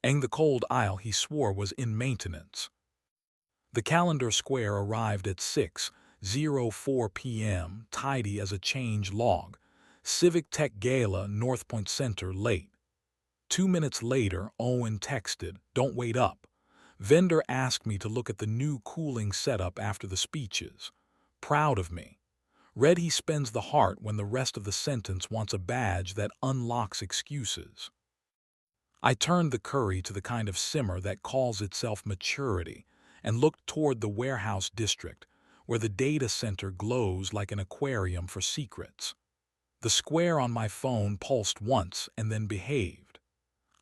and the cold aisle he swore was in maintenance. The calendar square arrived at 6:04 p.m., tidy as a change log. Civic Tech Gala, North Point Center, late. 2 minutes later, Owen texted, "Don't wait up." Vendor asked me to look at the new cooling setup after the speeches. Proud of me. Read he spends the heart when the rest of the sentence wants a badge that unlocks excuses. I turned the curry to the kind of simmer that calls itself maturity and looked toward the warehouse district, where the data center glows like an aquarium for secrets. The square on my phone pulsed once and then behaved.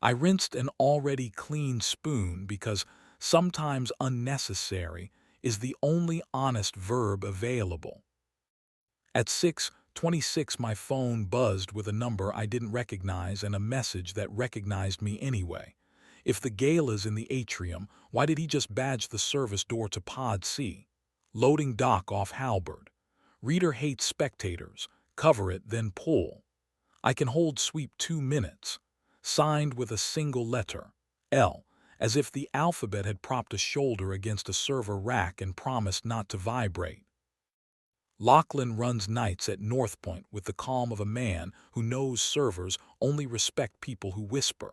I rinsed an already clean spoon because sometimes unnecessary is the only honest verb available. At 6:26 my phone buzzed with a number I didn't recognize and a message that recognized me anyway. If the gala's in the atrium, why did he just badge the service door to Pod C? Loading dock off Halberd. Reader hates spectators. Cover it, then pull. I can hold sweep 2 minutes. Signed with a single letter, L, as if the alphabet had propped a shoulder against a server rack and promised not to vibrate. Lachlan runs nights at North Point with the calm of a man who knows servers only respect people who whisper.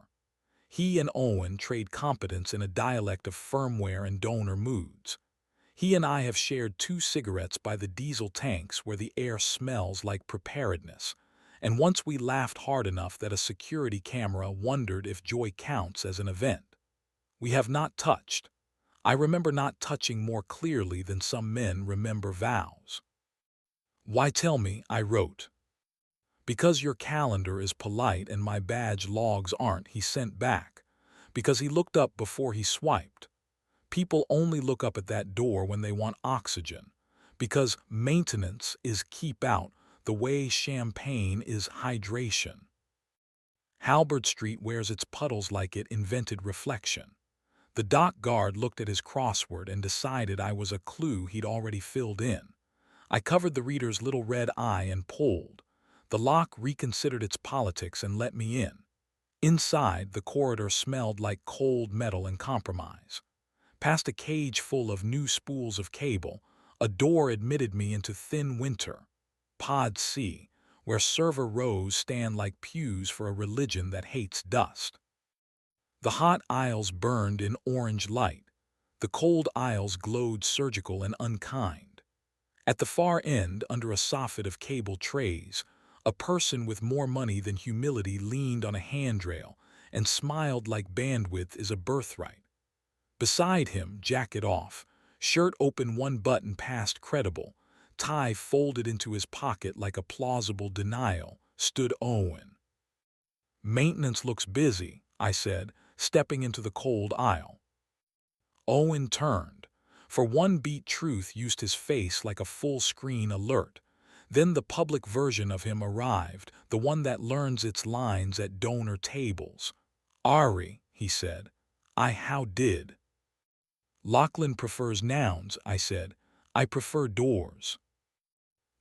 He and Owen trade competence in a dialect of firmware and donor moods. He and I have shared 2 cigarettes by the diesel tanks where the air smells like preparedness, and once we laughed hard enough that a security camera wondered if joy counts as an event. We have not touched. I remember not touching more clearly than some men remember vows. "Why tell me?" I wrote. "Because your calendar is polite and my badge logs aren't," he sent back. Because he looked up before he swiped. People only look up at that door when they want oxygen. Because maintenance is keep out, the way champagne is hydration. Halberd Street wears its puddles like it invented reflection. The dock guard looked at his crossword and decided I was a clue he'd already filled in. I covered the reader's little red eye and pulled. The lock reconsidered its politics and let me in. Inside, the corridor smelled like cold metal and compromise. Past a cage full of new spools of cable, a door admitted me into thin winter. Pod C, where server rows stand like pews for a religion that hates dust. The hot aisles burned in orange light. The cold aisles glowed surgical and unkind. At the far end, under a soffit of cable trays, a person with more money than humility leaned on a handrail and smiled like bandwidth is a birthright. Beside him, jacket off, shirt open one button past credible, tie folded into his pocket like a plausible denial, stood Owen. "Maintenance looks busy," I said, stepping into the cold aisle. Owen turned. For one beat truth used his face like a full-screen alert. Then the public version of him arrived, the one that learns its lines at donor tables. "Ari," he said. How did?" "Lachlan prefers nouns," I said. "I prefer doors."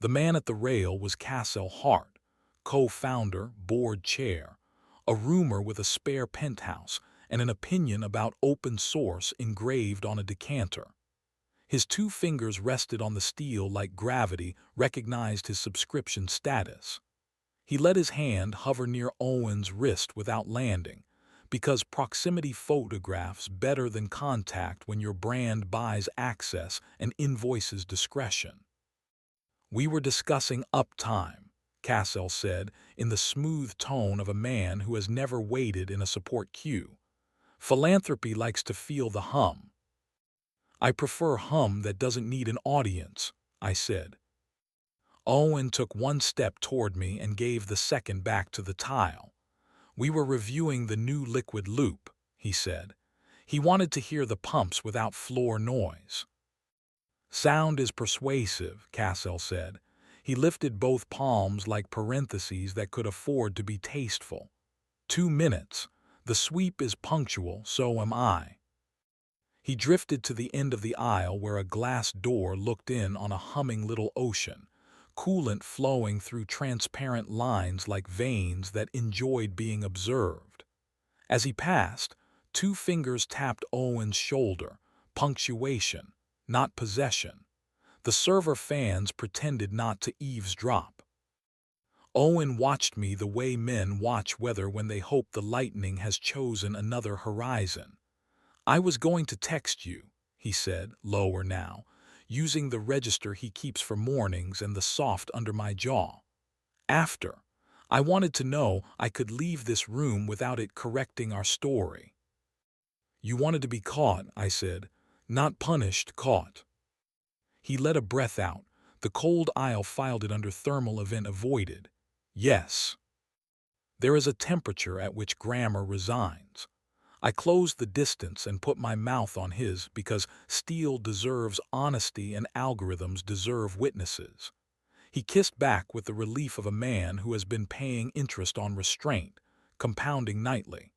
The man at the rail was Cassell Hart, co-founder, board chair, a roomer with a spare penthouse and an opinion about open source engraved on a decanter. His 2 fingers rested on the steel like gravity recognized his subscription status. He let his hand hover near Owen's wrist without landing, because proximity photographs better than contact when your brand buys access and invoices discretion. "We were discussing uptime," Cassell said, in the smooth tone of a man who has never waited in a support queue. "Philanthropy likes to feel the hum." "I prefer hum that doesn't need an audience," I said. Owen took 1 step toward me and gave the second back to the tile. "We were reviewing the new liquid loop," he said. He wanted to hear the pumps without floor noise. "Sound is persuasive," Cassell said. He lifted both palms like parentheses that could afford to be tasteful. 2 minutes. The sweep is punctual, so am I. He drifted to the end of the aisle where a glass door looked in on a humming little ocean, coolant flowing through transparent lines like veins that enjoyed being observed. As he passed, Two fingers tapped Owen's shoulder. Punctuation, not possession. The server fans pretended not to eavesdrop. Owen watched me the way men watch weather when they hope the lightning has chosen another horizon. "I was going to text you," he said, lower now, using the register he keeps for mornings and the soft under my jaw. "After. I wanted to know I could leave this room without it correcting our story." "You wanted to be caught," I said. "Not punished, caught." He let a breath out. The cold aisle filed it under thermal event avoided. "Yes. There is a temperature at which grammar resigns." I closed the distance and put my mouth on his because steel deserves honesty and algorithms deserve witnesses. He kissed back with the relief of a man who has been paying interest on restraint, compounding nightly.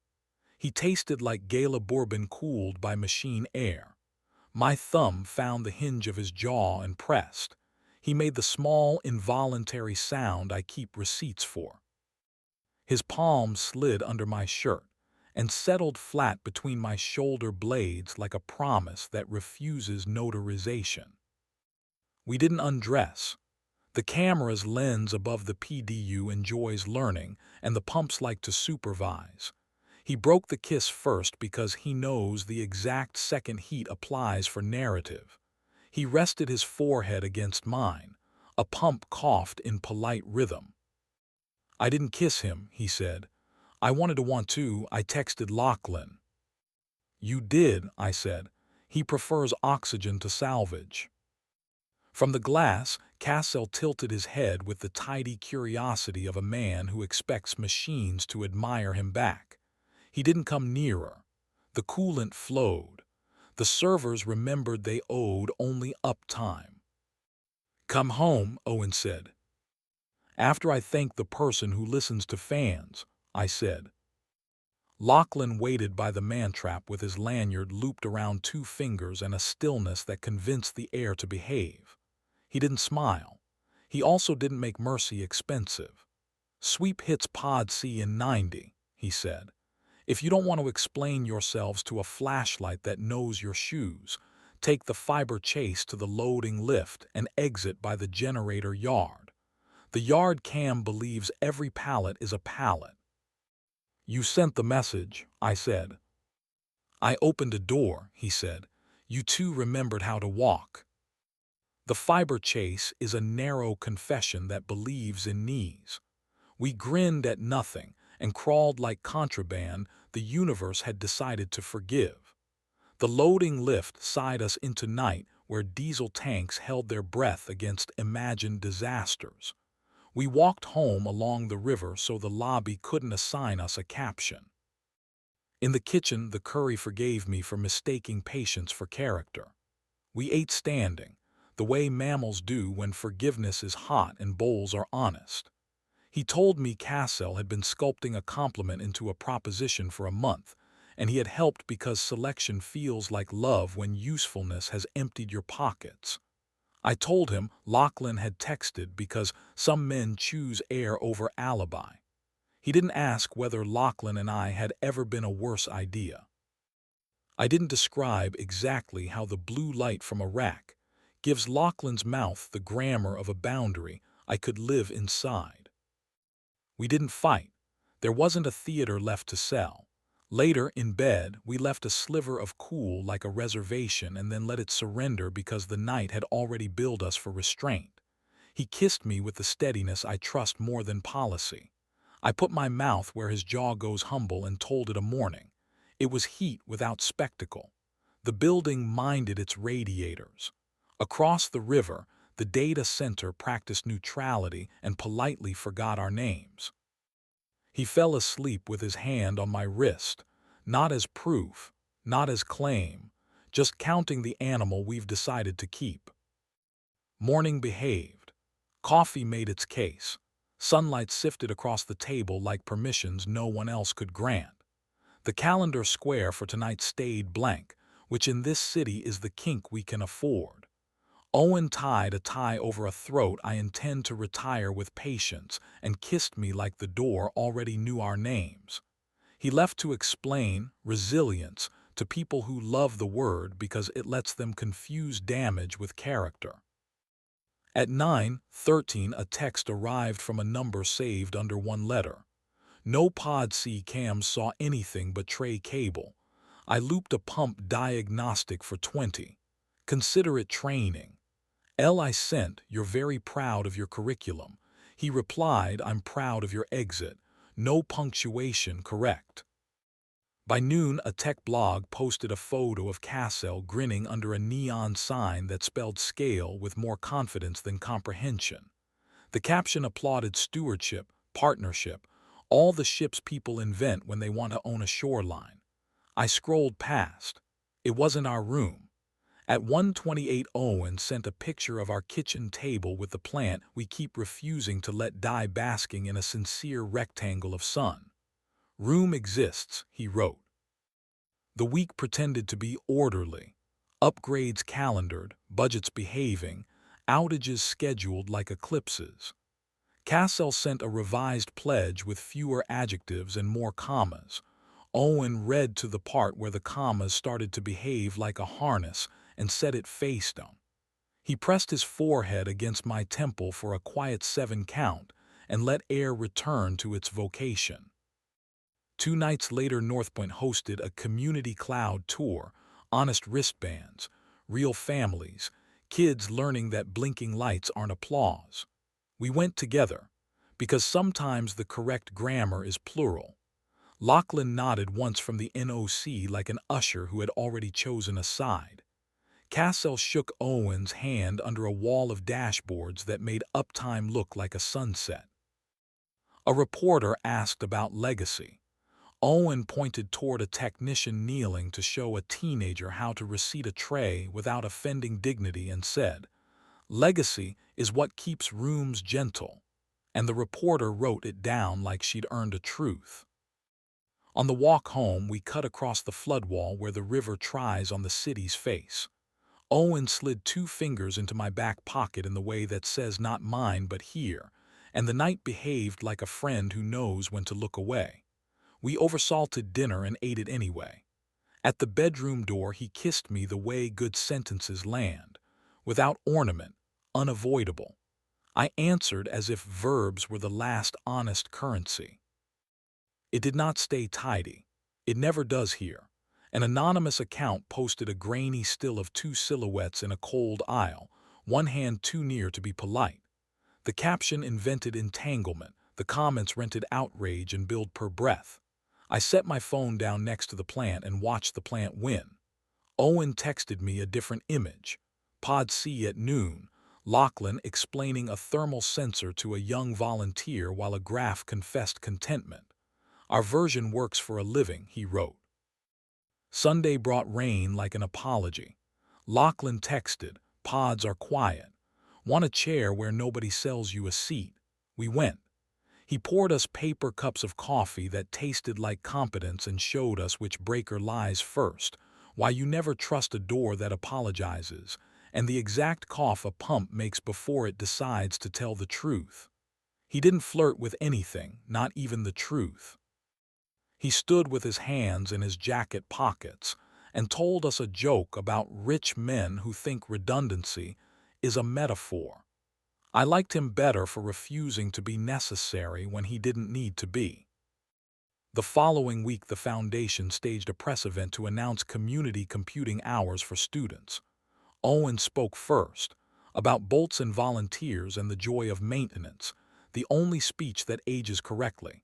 He tasted like Gala bourbon cooled by machine air. My thumb found the hinge of his jaw and pressed. He made the small, involuntary sound I keep receipts for. His palm slid under my shirt and settled flat between my shoulder blades like a promise that refuses notarization. We didn't undress. The camera's lens above the PDU enjoys learning, and the pumps like to supervise. He broke the kiss first because he knows the exact second heat applies for narrative. He rested his forehead against mine. A pump coughed in polite rhythm. "I didn't kiss him," he said. "I wanted to want to. I texted Lachlan." "You did," I said. "He prefers oxygen to salvage." From the glass, Cassell tilted his head with the tidy curiosity of a man who expects machines to admire him back. He didn't come nearer. The coolant flowed. The servers remembered they owed only uptime. "Come home," Owen said. "After I thank the person who listens to fans," I said. Lachlan waited by the mantrap with his lanyard looped around two fingers and a stillness that convinced the air to behave. He didn't smile. He also didn't make mercy expensive. "Sweep hits Pod C in 90, he said. "If you don't want to explain yourselves to a flashlight that knows your shoes, take the fiber chase to the loading lift and exit by the generator yard. The yard cam believes every pallet is a pallet." "You sent the message," I said. "I opened a door," he said. "You two remembered how to walk." The fiber chase is a narrow confession that believes in knees. We grinned at nothing and crawled like contraband the universe had decided to forgive. The loading lift sighed us into night where diesel tanks held their breath against imagined disasters. We walked home along the river so the lobby couldn't assign us a caption. In the kitchen, the curry forgave me for mistaking patience for character. We ate standing, the way mammals do when forgiveness is hot and bowls are honest. He told me Cassell had been sculpting a compliment into a proposition for a month, and he had helped because selection feels like love when usefulness has emptied your pockets. I told him Lachlan had texted because some men choose air over alibi. He didn't ask whether Lachlan and I had ever been a worse idea. I didn't describe exactly how the blue light from a rack gives Lachlan's mouth the grammar of a boundary I could live inside. We didn't fight. There wasn't a theater left to sell. Later, in bed, we left a sliver of cool like a reservation and then let it surrender because the night had already billed us for restraint. He kissed me with the steadiness I trust more than policy. I put my mouth where his jaw goes humble and told it a morning. It was heat without spectacle. The building minded its radiators. Across the river, the data center practiced neutrality and politely forgot our names. He fell asleep with his hand on my wrist, not as proof, not as claim, just counting the animal we've decided to keep. Morning behaved. Coffee made its case. Sunlight sifted across the table like permissions no one else could grant. The calendar square for tonight stayed blank, which in this city is the kink we can afford. Owen tied a tie over a throat I intend to retire with patience and kissed me like the door already knew our names. He left to explain resilience to people who love the word because it lets them confuse damage with character. At 9:13, a text arrived from a number saved under one letter. No Pod C cams saw anything but tray cable. I looped a pump diagnostic for 20. Consider it training. L. I sent, you're very proud of your curriculum. He replied, I'm proud of your exit. No punctuation correct. By noon, a tech blog posted a photo of Cassell grinning under a neon sign that spelled scale with more confidence than comprehension. The caption applauded stewardship, partnership, all the ships people invent when they want to own a shoreline. I scrolled past. It wasn't our room. At 1:28, Owen sent a picture of our kitchen table with the plant we keep refusing to let die basking in a sincere rectangle of sun. Room exists, he wrote. The week pretended to be orderly. Upgrades calendared, budgets behaving, outages scheduled like eclipses. Cassell sent a revised pledge with fewer adjectives and more commas. Owen read to the part where the commas started to behave like a harness and set it face down. He pressed his forehead against my temple for a quiet 7 count and let air return to its vocation. 2 nights later, Northpoint hosted a community cloud tour, honest wristbands, real families, kids learning that blinking lights aren't applause. We went together, because sometimes the correct grammar is plural. Lachlan nodded once from the NOC like an usher who had already chosen a side. Cassell shook Owen's hand under a wall of dashboards that made uptime look like a sunset. A reporter asked about legacy. Owen pointed toward a technician kneeling to show a teenager how to reseat a tray without offending dignity and said, "Legacy is what keeps rooms gentle," and the reporter wrote it down like she'd earned a truth. On the walk home, we cut across the floodwall where the river tries on the city's face. Owen slid 2 fingers into my back pocket in the way that says not mine but here, and the night behaved like a friend who knows when to look away. We oversalted dinner and ate it anyway. At the bedroom door, he kissed me the way good sentences land, without ornament, unavoidable. I answered as if verbs were the last honest currency. It did not stay tidy. It never does here. An anonymous account posted a grainy still of 2 silhouettes in a cold aisle, one hand too near to be polite. The caption invented entanglement, the comments rented outrage and billed per breath. I set my phone down next to the plant and watched the plant win. Owen texted me a different image. Pod C at noon, Lachlan explaining a thermal sensor to a young volunteer while a graph confessed contentment. Our version works for a living, he wrote. Sunday brought rain like an apology. Lachlan texted, pods are quiet. Want a chair where nobody sells you a seat? We went. He poured us paper cups of coffee that tasted like competence and showed us which breaker lies first, why you never trust a door that apologizes, and the exact cough a pump makes before it decides to tell the truth. He didn't flirt with anything, not even the truth. He stood with his hands in his jacket pockets and told us a joke about rich men who think redundancy is a metaphor. I liked him better for refusing to be necessary when he didn't need to be. The following week, the foundation staged a press event to announce community computing hours for students. Owen spoke first, about bolts and volunteers and the joy of maintenance, the only speech that ages correctly.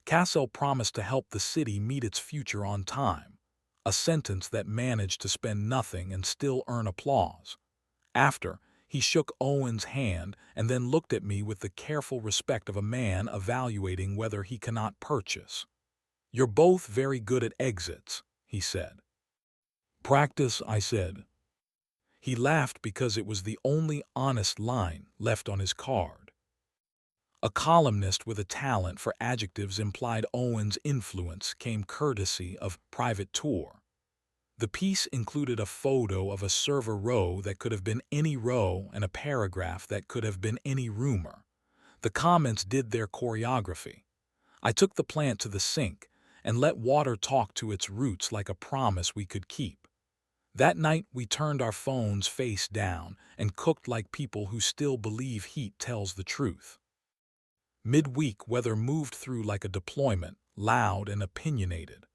Cassell promised to help the city meet its future on time, a sentence that managed to spend nothing and still earn applause. After, he shook Owen's hand and then looked at me with the careful respect of a man evaluating whether he cannot purchase. "You're both very good at exits," he said. "Practice," I said. He laughed because it was the only honest line left on his card. A columnist with a talent for adjectives implied Owen's influence came courtesy of Private Tour. The piece included a photo of a server row that could have been any row and a paragraph that could have been any rumor. The comments did their choreography. I took the plant to the sink and let water talk to its roots like a promise we could keep. That night, we turned our phones face down and cooked like people who still believe heat tells the truth. Midweek, weather moved through like a deployment, loud and opinionated.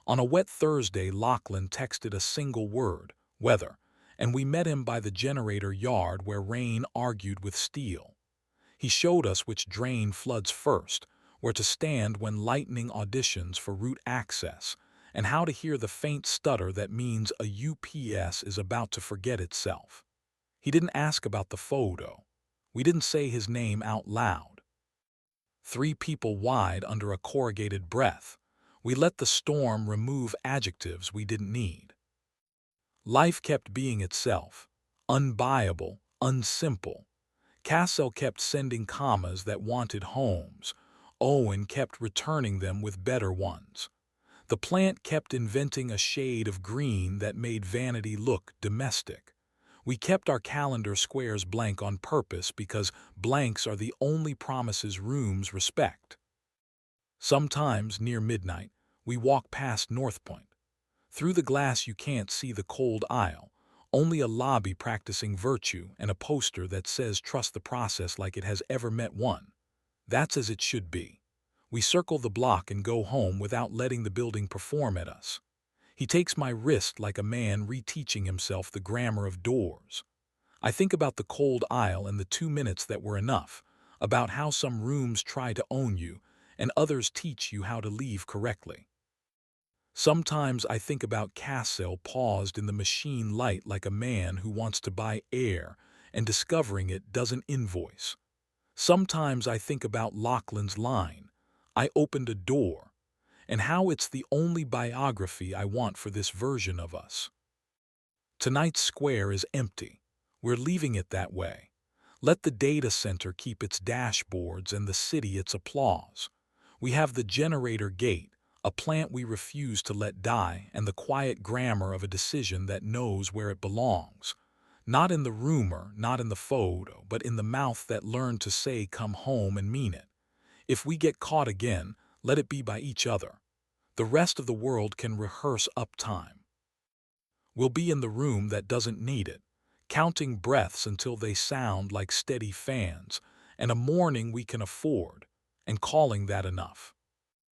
On a wet Thursday, Lachlan texted a single word, weather, and we met him by the generator yard where rain argued with steel. He showed us which drain floods first, where to stand when lightning auditions for route access, and how to hear the faint stutter that means a UPS is about to forget itself. He didn't ask about the photo. We didn't say his name out loud. 3 people wide under a corrugated breath. We let the storm remove adjectives we didn't need. Life kept being itself, unbuyable, unsimple. Cassell kept sending commas that wanted homes. Owen kept returning them with better ones. The plant kept inventing a shade of green that made vanity look domestic. We kept our calendar squares blank on purpose because blanks are the only promises rooms respect. Sometimes, near midnight, we walk past North Point. Through the glass you can't see the cold aisle, only a lobby practicing virtue and a poster that says trust the process like it has ever met one. That's as it should be. We circle the block and go home without letting the building perform at us. He takes my wrist like a man reteaching himself the grammar of doors. I think about the cold aisle and the 2 minutes that were enough, about how some rooms try to own you and others teach you how to leave correctly. Sometimes I think about Cassell paused in the machine light like a man who wants to buy air and discovering it doesn't invoice. Sometimes I think about Lachlan's line, I opened a door, and how it's the only biography I want for this version of us. Tonight's square is empty. We're leaving it that way. Let the data center keep its dashboards and the city its applause. We have the generator gate, a plant we refuse to let die, and the quiet grammar of a decision that knows where it belongs. Not in the rumor, not in the photo, but in the mouth that learned to say come home and mean it. If we get caught again, let it be by each other. The rest of the world can rehearse uptime. We'll be in the room that doesn't need it, counting breaths until they sound like steady fans, and a morning we can afford, and calling that enough.